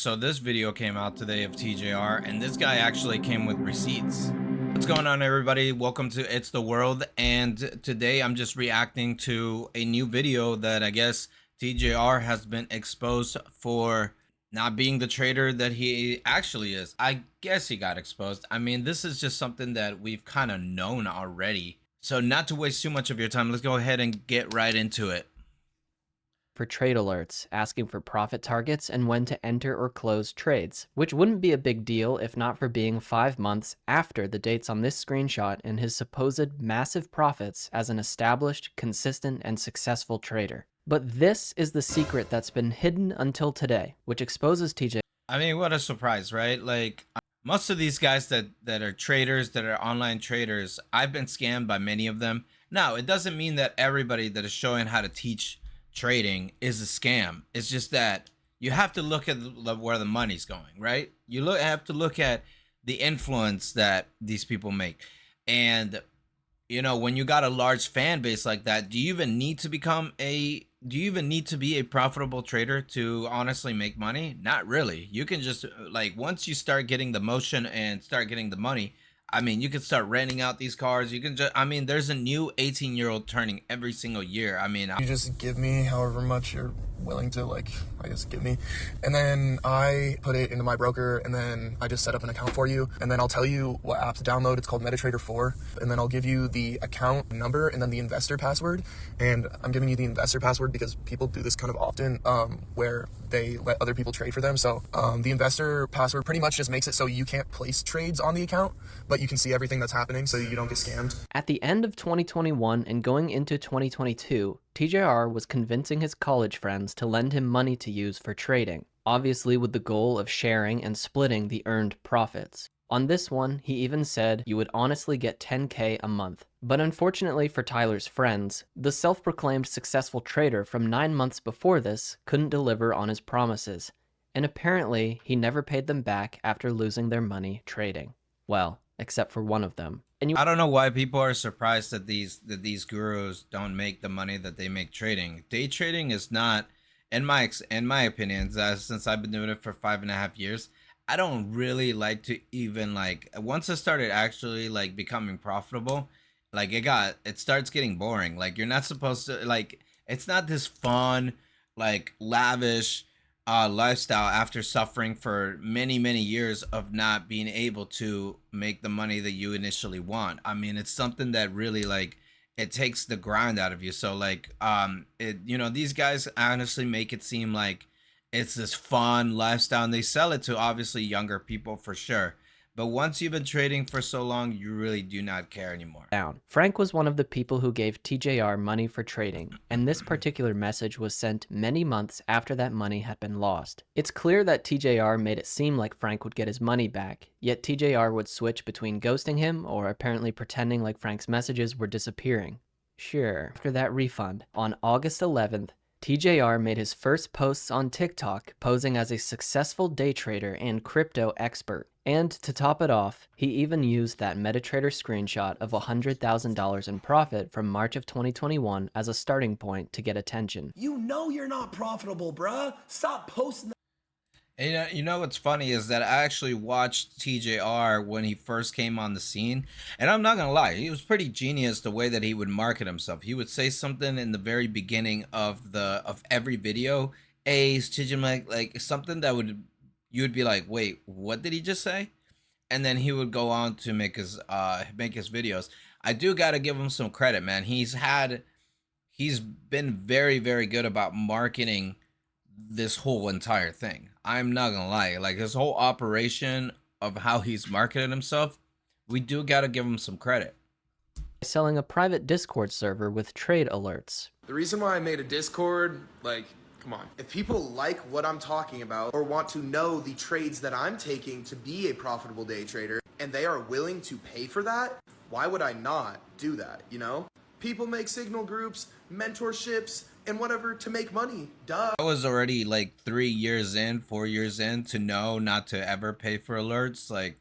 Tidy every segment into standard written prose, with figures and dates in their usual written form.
So this video came out today of TJR, and this guy actually came with receipts. What's going on, everybody? Welcome to It's the World, and today I'm just reacting to a new video that I guess TJR has been exposed for not being the trader that he actually is. I guess he got exposed. I mean, this is just something that we've kind of known already. So not to waste too much of your time, let's go ahead and get right into it. For trade alerts, asking for profit targets and when to enter or close trades, which wouldn't be a big deal if not for being 5 months after the dates on this screenshot and his supposed massive profits as an established, consistent, and successful trader. But this is the secret that's been hidden until today, which exposes TJ. I mean, what a surprise, right? Like most of these guys that are traders, that are online traders, I've been scammed by many of them. Now, it doesn't mean that everybody that is showing how to teach trading is a scam. It's just that you have to look at where the money's going, right? Have to look at the influence that these people make. And you know, when you got a large fan base like that, do you even need to be a profitable trader to honestly make money? Not really. You can just, like, once you start getting the motion and start getting the money, I mean, you can start renting out these cars. You can just, I mean, there's a new 18-year-old turning every single year. I mean, you just give me however much you're willing to, like, I guess, give me, and then I put it into my broker, and then I just set up an account for you, and then I'll tell you what app to download. It's called MetaTrader 4, and then I'll give you the account number and then the investor password. And I'm giving you the investor password because people do this kind of often, where they let other people trade for them. So the investor password pretty much just makes it so you can't place trades on the account, but you can see everything that's happening so you don't get scammed. At the end of 2021 and going into 2022, TJR was convincing his college friends to lend him money to use for trading, obviously with the goal of sharing and splitting the earned profits. On this one, he even said you would honestly get 10K a month. But unfortunately for Tyler's friends, the self-proclaimed successful trader from 9 months before this couldn't deliver on his promises, and apparently he never paid them back after losing their money trading. Well, except for one of them. And I don't know why people are surprised that these gurus don't make the money that they make trading. Day trading is not, in my opinion, since I've been doing it for 5.5 years, I don't really like to even, like, once I started actually like becoming profitable, like it starts getting boring. Like, you're not supposed to, like, it's not this fun, like, lavish lifestyle after suffering for many years of not being able to make the money that you initially want. I mean, it's something that really, like, it takes the grind out of you. So like you know, these guys honestly make it seem like it's this fun lifestyle, and they sell it to obviously younger people for sure. But once you've been trading for so long, you really do not care anymore. Frank was one of the people who gave TJR money for trading, and this particular message was sent many months after that money had been lost. It's clear that TJR made it seem like Frank would get his money back, yet TJR would switch between ghosting him or apparently pretending like Frank's messages were disappearing. Sure, after that refund, on August 11th, TJR made his first posts on TikTok posing as a successful day trader and crypto expert. And to top it off, he even used that MetaTrader screenshot of $100,000 in profit from March of 2021 as a starting point to get attention. You know you're not profitable, bruh. Stop posting. And you know what's funny is that I actually watched TJR when he first came on the scene, and I'm not gonna lie, he was pretty genius the way that he would market himself. He would say something in the very beginning of every video, like something that you would be like, wait, what did he just say? And then he would go on to make his videos. I do gotta give him some credit, man. He's been very good about marketing this whole entire thing. I'm not gonna lie, like, his whole operation of how he's marketed himself, we do gotta give him some credit. Selling a private Discord server with trade alerts. The reason why I made a Discord, like, come on. If people like what I'm talking about or want to know the trades that I'm taking to be a profitable day trader, and they are willing to pay for that, why would I not do that, you know? People make signal groups, mentorships, and whatever to make money. Duh. I was already like 4 years in to know not to ever pay for alerts. Like,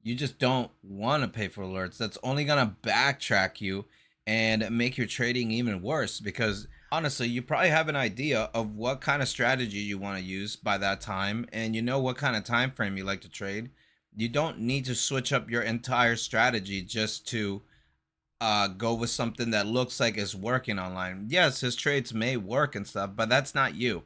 you just don't want to pay for alerts. That's only gonna backtrack you and make your trading even worse, because Honestly, you probably have an idea of what kind of strategy you want to use by that time, and you know what kind of time frame you like to trade. You don't need to switch up your entire strategy just to go with something that looks like it's working online. Yes, his trades may work and stuff, but that's not you.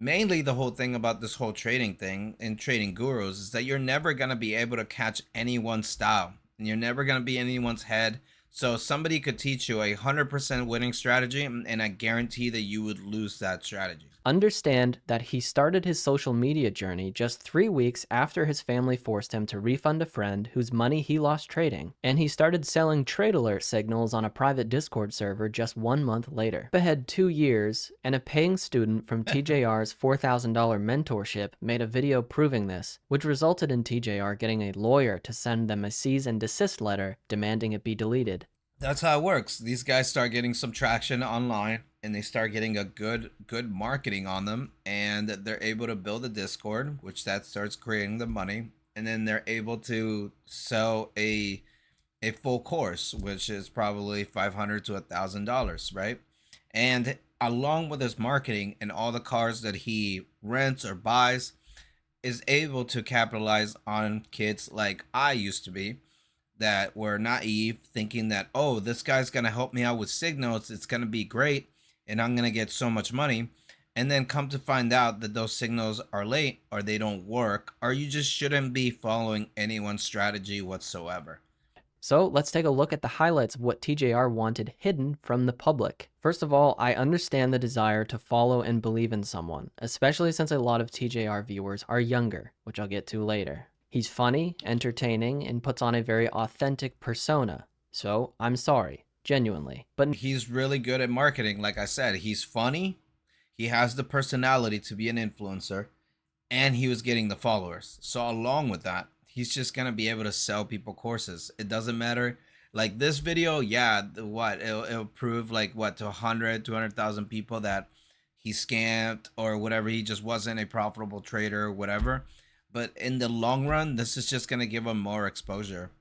Mainly the whole thing about this whole trading thing and trading gurus is that you're never going to be able to catch anyone's style, and you're never going to be anyone's head. So somebody could teach you 100% winning strategy, and I guarantee that you would lose that strategy. Understand that he started his social media journey just 3 weeks after his family forced him to refund a friend whose money he lost trading, and he started selling trade alert signals on a private Discord server just 1 month later. Ahead 2 years, and a paying student from TJR's $4,000 mentorship made a video proving this, which resulted in TJR getting a lawyer to send them a cease and desist letter demanding it be deleted. That's how it works. These guys start getting some traction online, and they start getting a good marketing on them, and they're able to build a Discord, which that starts creating the money, and then they're able to sell a full course, which is probably $500 to $1,000, right? And along with his marketing and all the cars that he rents or buys, is able to capitalize on kids like I used to be, that were naive, thinking that, oh, this guy's gonna help me out with signals, it's gonna be great, and I'm gonna get so much money. And then come to find out that those signals are late, or they don't work, or you just shouldn't be following anyone's strategy whatsoever. So let's take a look at the highlights of what TJR wanted hidden from the public. First of all, I understand the desire to follow and believe in someone, especially since a lot of TJR viewers are younger, which I'll get to later. He's funny, entertaining, and puts on a very authentic persona. So I'm sorry, genuinely. But He's really good at marketing. Like I said, he's funny, he has the personality to be an influencer, and he was getting the followers. So along with that, he's just gonna be able to sell people courses. It doesn't matter. Like this video, yeah, it'll prove like what, to 100, 200,000 people that he scammed or whatever. He just wasn't a profitable trader or whatever. But in the long run, this is just gonna give him more exposure,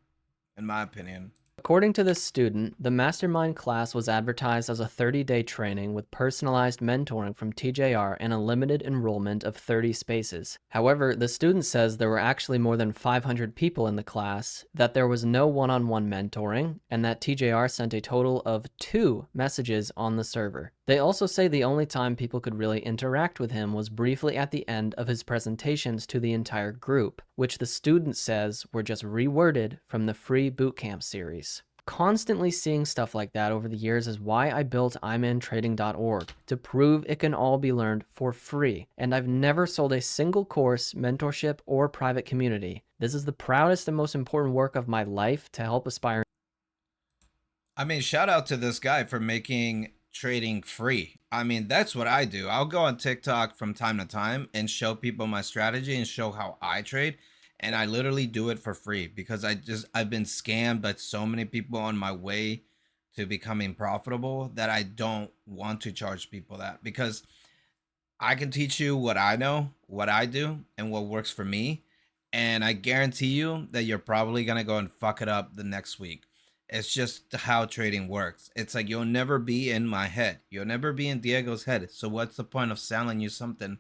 in my opinion. according to this student, the mastermind class was advertised as a 30-day training with personalized mentoring from TJR and a limited enrollment of 30 spaces. However, the student says there were actually more than 500 people in the class, that there was no one-on-one mentoring, and that TJR sent a total of 2 messages on the server. They also say the only time people could really interact with him was briefly at the end of his presentations to the entire group, which the student says were just reworded from the free bootcamp series. Constantly seeing stuff like that over the years is why I built ITZDAWORLD, to prove it can all be learned for free. And I've never sold a single course, mentorship, or private community. This is the proudest and most important work of my life to help aspiring. I mean, shout out to this guy for making trading free. I mean, that's what I do. I'll go on TikTok from time to time and show people my strategy and show how I trade. And I literally do it for free because I've been scammed by so many people on my way to becoming profitable that I don't want to charge people that, because I can teach you what I know, what I do, and what works for me. And I guarantee you that you're probably going to go and fuck it up the next week. It's just how trading works. It's like you'll never be in my head. You'll never be in Diego's head. So what's the point of selling you something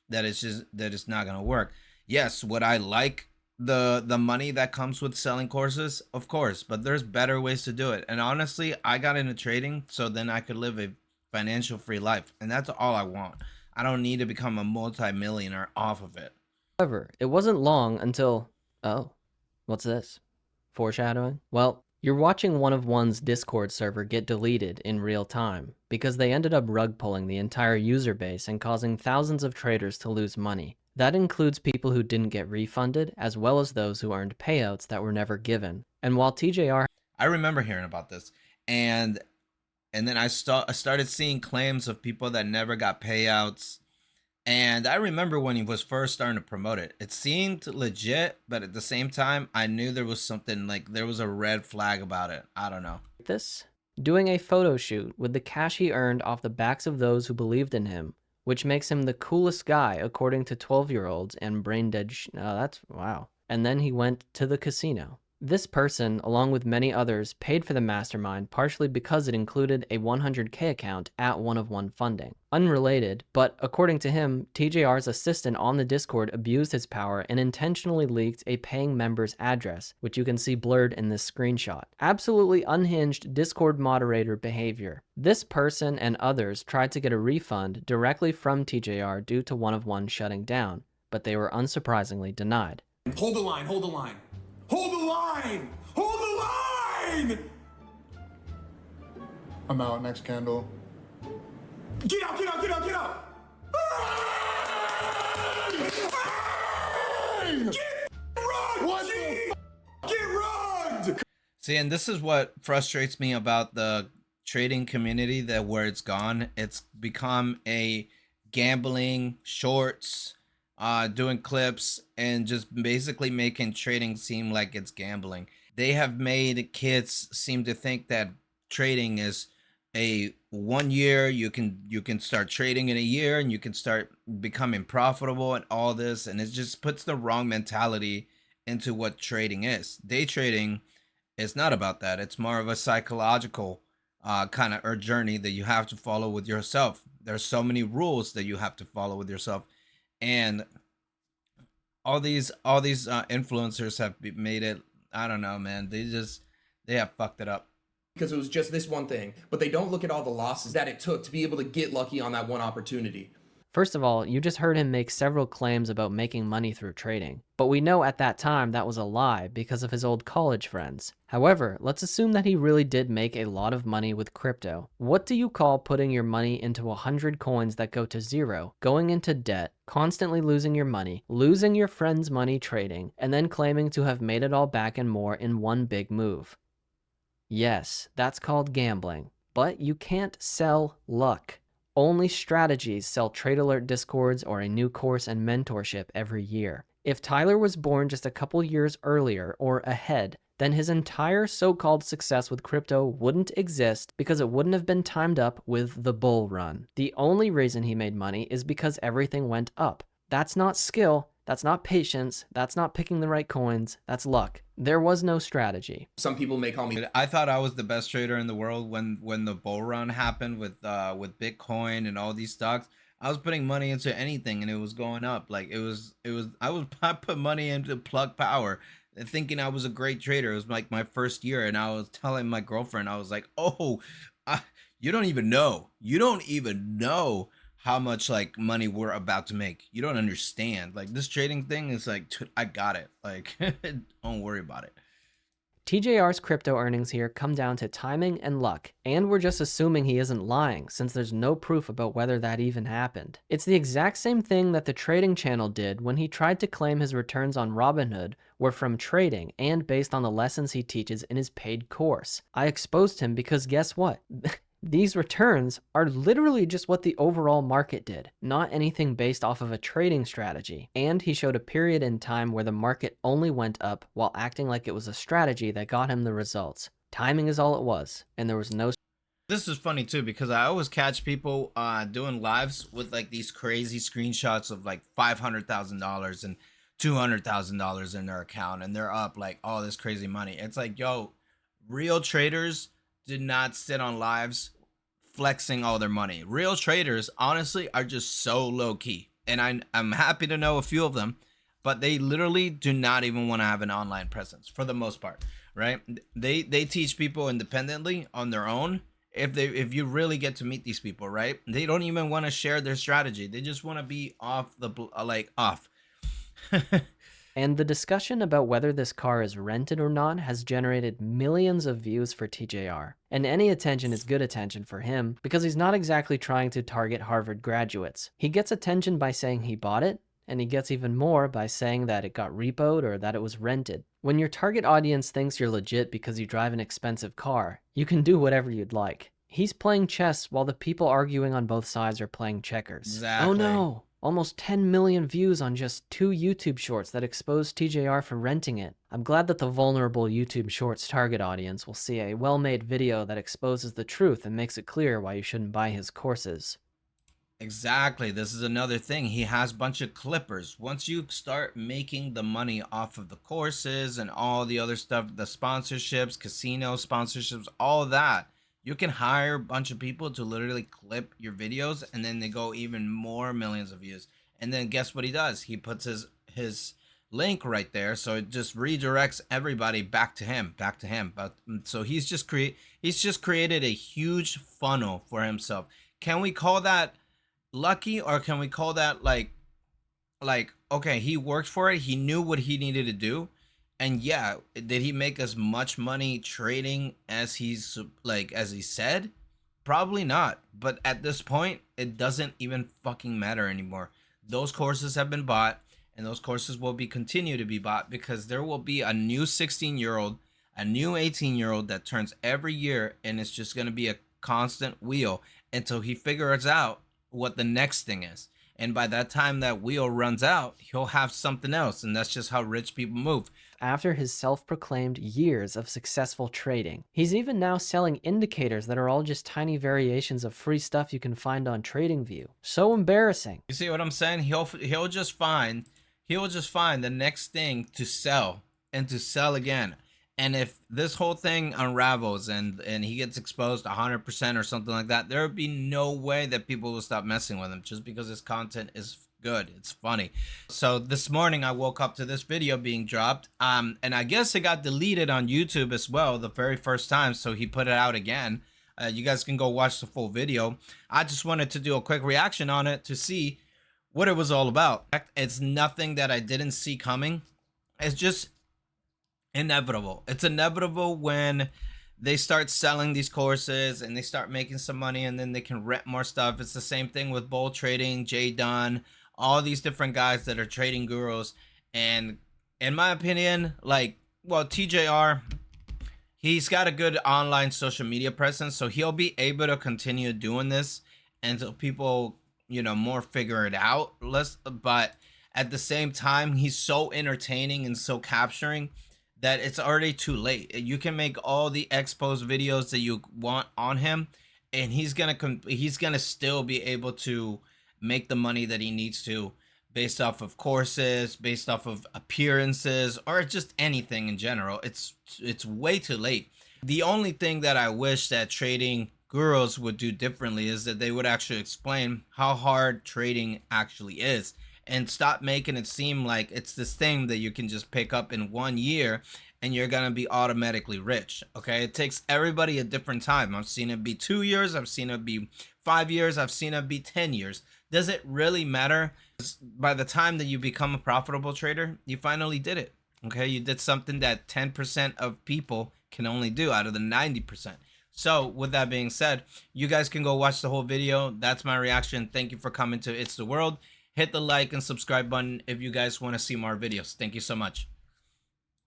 that is not going to work? Yes, would I like the money that comes with selling courses? Of course, but there's better ways to do it. And honestly, I got into trading so then I could live a financial free life, and that's all I want. I don't need to become a multi-millionaire off of it. However, it wasn't long until... Oh, what's this? Foreshadowing? Well, you're watching one of one's Discord server get deleted in real time, because they ended up rug pulling the entire user base and causing thousands of traders to lose money. That includes people who didn't get refunded, as well as those who earned payouts that were never given. And while TJR... I remember hearing about this, and then I started seeing claims of people that never got payouts. And I remember when he was first starting to promote it, it seemed legit, but at the same time, I knew there was something, like there was a red flag about it. I don't know. this? Doing a photo shoot with the cash he earned off the backs of those who believed in him, which makes him the coolest guy according to 12-year-olds and brain dead. Oh, that's wow. And then he went to the casino. This person, along with many others, paid for the mastermind partially because it included a 100K account at One of One funding. Unrelated, but according to him, TJR's assistant on the Discord abused his power and intentionally leaked a paying member's address, which you can see blurred in this screenshot. Absolutely unhinged Discord moderator behavior. This person and others tried to get a refund directly from TJR due to One of One shutting down, but they were unsurprisingly denied. Hold the line, hold the line. Hold the line! Hold the line! I'm out. Next candle. Get out, get out, get out, get out! Get rugged! What the Get rugged! See, and this is what frustrates me about the trading community, that where it's gone, it's become a gambling shorts, doing clips, and just basically making trading seem like it's gambling. They have made kids seem to think that trading is a 1 year, you can start trading in a year and you can start becoming profitable and all this, and it just puts the wrong mentality into what trading is. Day trading is not about that. It's more of a psychological kind of or journey that you have to follow with yourself. There's so many rules that you have to follow with yourself, and all these influencers have made it, I don't know, man, they have fucked it up. Because it was just this one thing, but they don't look at all the losses that it took to be able to get lucky on that one opportunity. First of all, you just heard him make several claims about making money through trading, but we know at that time that was a lie because of his old college friends. However, let's assume that he really did make a lot of money with crypto. What do you call putting your money into 100 coins that go to zero, going into debt, constantly losing your money, losing your friends' money trading, and then claiming to have made it all back and more in one big move? Yes, that's called gambling, but you can't sell luck. Only strategies sell Trade Alert Discords or a new course and mentorship every year. If Tyler was born just a couple years earlier or ahead, then his entire so-called success with crypto wouldn't exist because it wouldn't have been timed up with the bull run. The only reason he made money is because everything went up. That's not skill, that's not patience, that's not picking the right coins, that's luck. There was no strategy. Some people may call me. I thought I was the best trader in the world when the bull run happened with Bitcoin and all these stocks. I was putting money into anything and it was going up. Like I put money into Plug Power thinking I was a great trader. It was like my first year, and I was telling my girlfriend, I was like, "Oh, you don't even know. You don't even know how much like money we're about to make. You don't understand. Like this trading thing is like, I got it. Like, don't worry about it." TJR's crypto earnings here come down to timing and luck, and we're just assuming he isn't lying since there's no proof about whether that even happened. It's the exact same thing that the trading channel did when he tried to claim his returns on Robinhood were from trading and based on the lessons he teaches in his paid course. I exposed him because guess what? These returns are literally just what the overall market did, not anything based off of a trading strategy. And he showed a period in time where the market only went up while acting like it was a strategy that got him the results. Timing is all it was, and there was no... This is funny too, because I always catch people doing lives with like these crazy screenshots of like $500,000 and $200,000 in their account, and they're up like all this crazy money. It's like, yo, real traders did not sit on lives flexing all their money. Real traders, honestly, are just so low key. And I'm happy to know a few of them, but they literally do not even want to have an online presence for the most part, right? They teach people independently on their own. If you really get to meet these people, right? They don't even want to share their strategy. They just want to be off the off. And the discussion about whether this car is rented or not has generated millions of views for TJR. And any attention is good attention for him because he's not exactly trying to target Harvard graduates. He gets attention by saying he bought it, and he gets even more by saying that it got repoed or that it was rented. When your target audience thinks you're legit because you drive an expensive car, you can do whatever you'd like. He's playing chess while the people arguing on both sides are playing checkers. Exactly. Oh no! Almost 10 million views on just 2 YouTube shorts that exposed TJR for renting it. I'm glad that the vulnerable YouTube shorts target audience will see a well-made video that exposes the truth and makes it clear why you shouldn't buy his courses. Exactly. This is another thing. He has a bunch of clippers. Once you start making the money off of the courses and all the other stuff, the sponsorships, casino sponsorships, all that, you can hire a bunch of people to literally clip your videos, and then they go even more millions of views. And then guess what he does? He puts his link right there, so it just redirects everybody back to him, back to him. But so he's just created a huge funnel for himself. Can we call that lucky, or can we call that like okay, he worked for it, he knew what he needed to do? And yeah, did he make as much money trading as as he said? Probably not, but at this point it doesn't even fucking matter anymore. Those courses have been bought, and those courses will be continue to be bought, because there will be a new 16-year-old, a new 18-year-old that turns every year, and it's just going to be a constant wheel until he figures out what the next thing is. And by that time that wheel runs out, he'll have something else. And that's just how rich people move. After his self-proclaimed years of successful trading, he's even now selling indicators that are all just tiny variations of free stuff you can find on TradingView. So embarrassing. You see what I'm saying? He'll just find the next thing to sell, and to sell again. And if this whole thing unravels and he gets exposed 100% or something like that, there would be no way that people will stop messing with him, just because his content is good. It's funny. So this morning I woke up to this video being dropped, and I guess it got deleted on YouTube as well the very first time, so he put it out again. You guys can go watch the full video. I just wanted to do a quick reaction on it to see what it was all about. It's nothing that I didn't see coming. It's just inevitable. It's inevitable when they start selling these courses and they start making some money, and then they can rent more stuff. It's the same thing with Bull Trading, Jay Dunn, all these different guys that are trading gurus. And in my opinion, like, well, TJR, he's got a good online social media presence, so he'll be able to continue doing this until people, more figure it out. But at the same time, he's so entertaining and so capturing that it's already too late. You can make all the exposed videos that you want on him, and he's gonna still be able to make the money that he needs to, based off of courses, based off of appearances, or just anything in general. It's way too late. The only thing that I wish that trading gurus would do differently is that they would actually explain how hard trading actually is, and stop making it seem like it's this thing that you can just pick up in 1 year and you're gonna be automatically rich. Okay, it takes everybody a different time. I've seen it be 2 years, I've seen it be 5 years, I've seen it be 10 years. Does it really matter? By the time that you become a profitable trader, you finally did it. Okay, you did something that 10% of people can only do out of the 90%. So with that being said, you guys can go watch the whole video. That's my reaction. Thank you for coming to It's the World. Hit the like and subscribe button if you guys want to see more videos. Thank you so much.